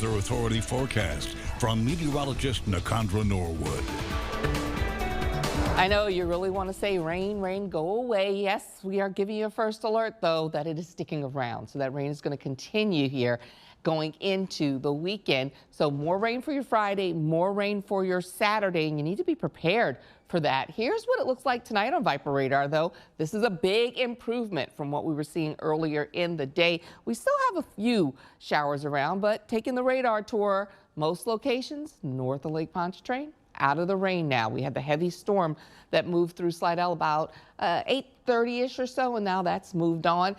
Weather Authority forecast from meteorologist Nakandra Norwood. I know you really want to say rain, rain, go away. Yes, we are giving you a first alert, though, that it is sticking around. So that rain is going to continue here going into the weekend. So more rain for your Friday, more rain for your Saturday, and you need to be prepared for that. Here's what it looks like tonight on Viper Radar, though. This is a big improvement from what we were seeing earlier in the day. We still have a few showers around, but taking the radar tour, most locations north of Lake Pontchartrain, out of the rain now. We had the heavy storm that moved through Slidell about 8:30-ish or so, and now that's moved on.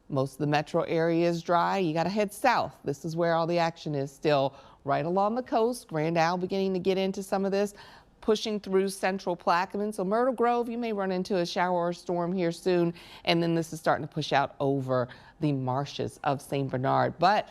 Most of the metro area is dry. You got to head south. This is where all the action is still right along the coast. Grand Isle beginning to get into some of this, pushing through central Plaquemine. So Myrtle Grove, you may run into a shower or storm here soon. And then this is starting to push out over the marshes of St. Bernard. But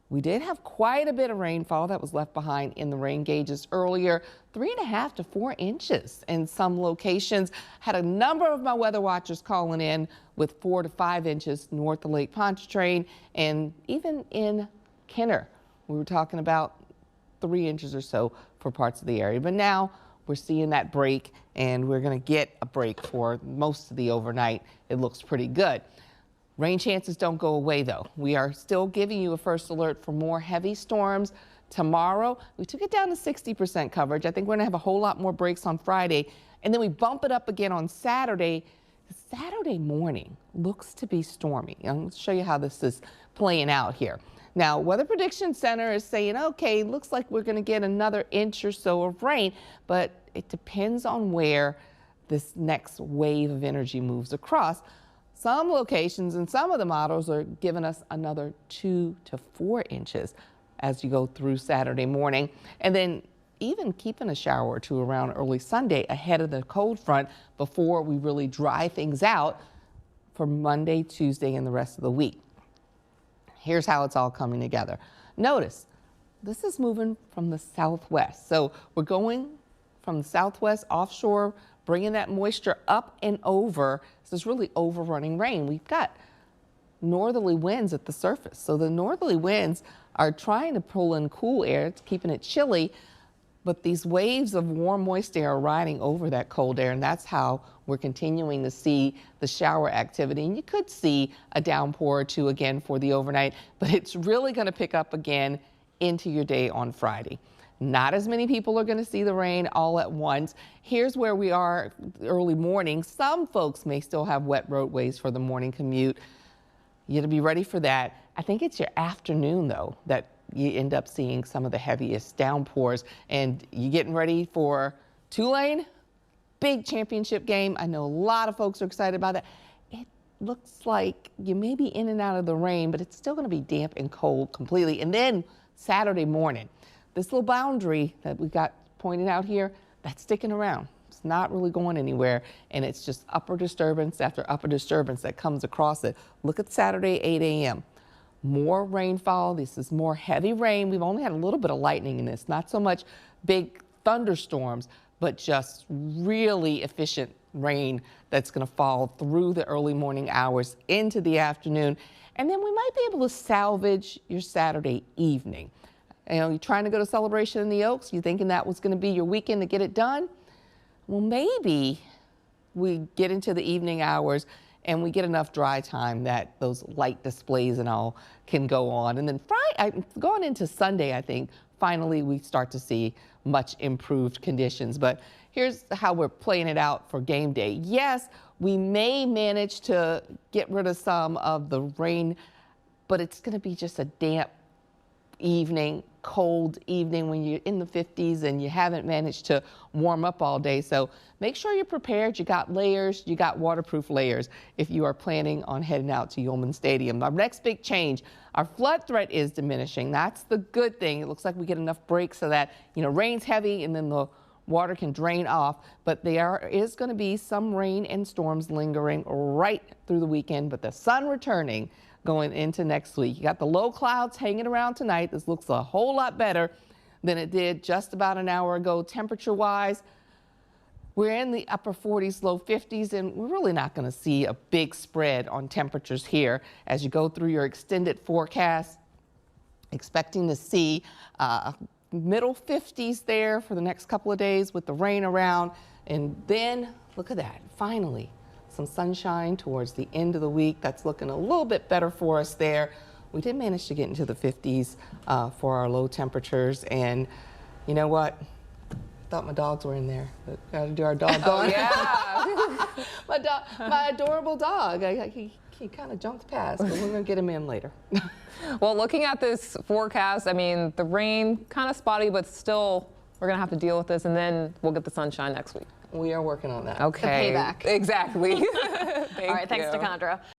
we did have quite a bit of rainfall that was left behind in the rain gauges earlier, 3.5 to 4 inches in some locations. Had a number of my weather watchers calling in with 4 to 5 inches north of Lake Pontchartrain, and even in Kenner, we were talking about 3 inches or so for parts of the area. But now we're seeing that break, and we're going to get a break for most of the overnight. It looks pretty good. Rain chances don't go away, though. We are still giving you a first alert for more heavy storms tomorrow. We took it down to 60% coverage. I think we're going to have a whole lot more breaks on Friday, and then we bump it up again on Saturday. Saturday morning looks to be stormy. I'm going to show you how this is playing out here. Now, Weather Prediction Center is saying, okay, looks like we're going to get another inch or so of rain, but it depends on where this next wave of energy moves across. Some locations and some of the models are giving us another 2 to 4 inches as you go through Saturday morning. And then even keeping a shower or two around early Sunday ahead of the cold front before we really dry things out for Monday, Tuesday, and the rest of the week. Here's how it's all coming together. Notice, this is moving from the southwest. So we're going from the southwest offshore, bringing that moisture up and over. This is really overrunning rain. We've got northerly winds at the surface. So the northerly winds are trying to pull in cool air, it's keeping it chilly, but these waves of warm, moist air are riding over that cold air, and that's how we're continuing to see the shower activity. And you could see a downpour or two again for the overnight, but it's really going to pick up again into your day on Friday. Not as many people are going to see the rain all at once. Here's where we are early morning. Some folks may still have wet roadways for the morning commute. You got to be ready for that. I think it's your afternoon, though, that you end up seeing some of the heaviest downpours. And you getting ready for Tulane? Big championship game. I know a lot of folks are excited about that. It looks like you may be in and out of the rain, but it's still going to be damp and cold completely. And then Saturday morning, this little boundary that we got pointed out here, that's sticking around. It's not really going anywhere, and it's just upper disturbance after upper disturbance that comes across it. Look at Saturday, 8 a.m. More rainfall. This is more heavy rain. We've only had a little bit of lightning in this, not so much big thunderstorms, but just really efficient rain that's going to fall through the early morning hours into the afternoon. And then we might be able to salvage your Saturday evening. You know, you're trying to go to Celebration in the Oaks, you're thinking that was going to be your weekend to get it done. Well, maybe we get into the evening hours and we get enough dry time that those light displays and all can go on. And then Friday, going into Sunday, I think, finally we start to see much improved conditions. But here's how we're playing it out for game day. Yes, we may manage to get rid of some of the rain, but it's going to be just a damp evening, cold evening when you're in the 50s and you haven't managed to warm up all day. So make sure you're prepared. You got layers, you got waterproof layers if you are planning on heading out to Yulman Stadium. Our next big change, our flood threat is diminishing. That's the good thing. It looks like we get enough breaks so that, you know, rain's heavy and then the water can drain off, but there is going to be some rain and storms lingering right through the weekend, but the sun returning going into next week. You got the low clouds hanging around tonight. This looks a whole lot better than it did just about an hour ago. Temperature-wise, we're in the upper 40s, low 50s, and we're really not going to see a big spread on temperatures here as you go through your extended forecast. Expecting to see middle 50s there for the next couple of days with the rain around. And then look at that, finally, some sunshine towards the end of the week. That's looking a little bit better for us there. We did manage to get into the 50s for our low temperatures. And you know what? I thought my dogs were in there. Got to do our dog. Oh, yeah. my adorable dog. He kind of jumped past, but we're going to get him in later. Well, looking at this forecast, I mean, the rain kind of spotty, but still we're going to have to deal with this, and then we'll get the sunshine next week. We are working on that. Okay. The payback. Exactly. All right, thanks, Nicandra.